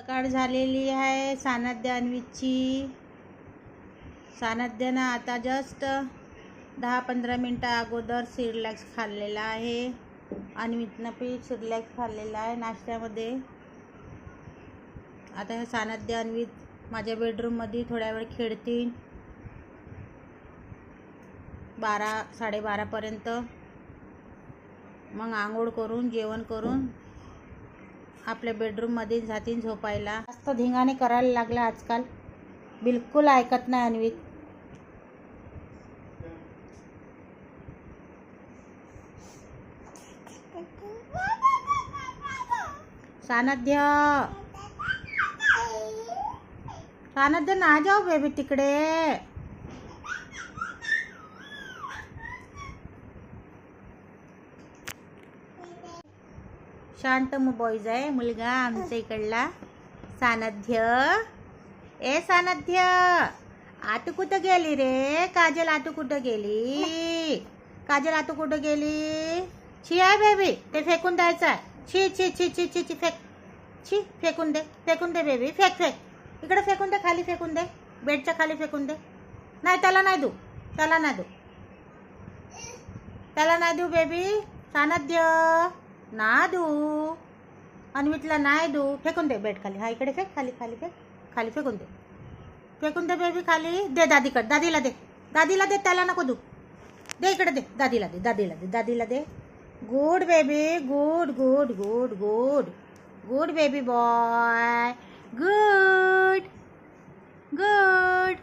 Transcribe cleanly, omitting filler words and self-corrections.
सकाळ झालेली आहे सानध्य अन्वीची. सानध्यनं आता जस्ट 10-15 मिनटं अगोदर सिरलॅक्स खाल्लेला आहे. अन्वीतनं पी सिरलॅक्स खाल्लेला आहे नाश्त्यामध्ये. आता हे सानध्य अन्वीत माझ्या बेडरूममध्ये थोड्या वेळ खेळतील 12-12:30पर्यंत. मग आंघोळ करून जेवण करून आपल्या बेडरूममध्ये जातील झोपायला. जास्त धिंगाणे करायला लागला आजकाल, बिलकुल ऐकत नाही अन्वित. सानध्य सानध्य ना जाओ बेबी तिकडे. शांत बॉईज आहे मुलगा आमच्या इकडला सानध्य. ए सानध्य, आतू कुठं गेली रे? काजल आतू कुठं गेली? काजल आतू कुठं गेली? छी आहे बेबी, ते फेकून द्यायचं आहे. छी छी छी छी छी छी फेक. छी फेकून दे बेबी. फेक फेक इकडे फेकून दे, खाली फेकून दे, बेडच्या खाली फेकून दे. नाही त्याला नाही देऊ, त्याला नाही देऊ, त्याला नाही देऊ बेबी. सानध्य ना देऊ, अन्वितला नाही देऊ. फेकून दे बेड खाली. हा इकडे फेक, खाली खाली फेक, खाली फेकून दे. फेकून दे बेबी खाली. दे दादीकडे, दादीला दे, दादीला दे, त्याला नको देऊ. दे इकडे दे, दादीला दे, दादीला दे, दादीला दे. Good baby, good good good good good baby boy. Good good.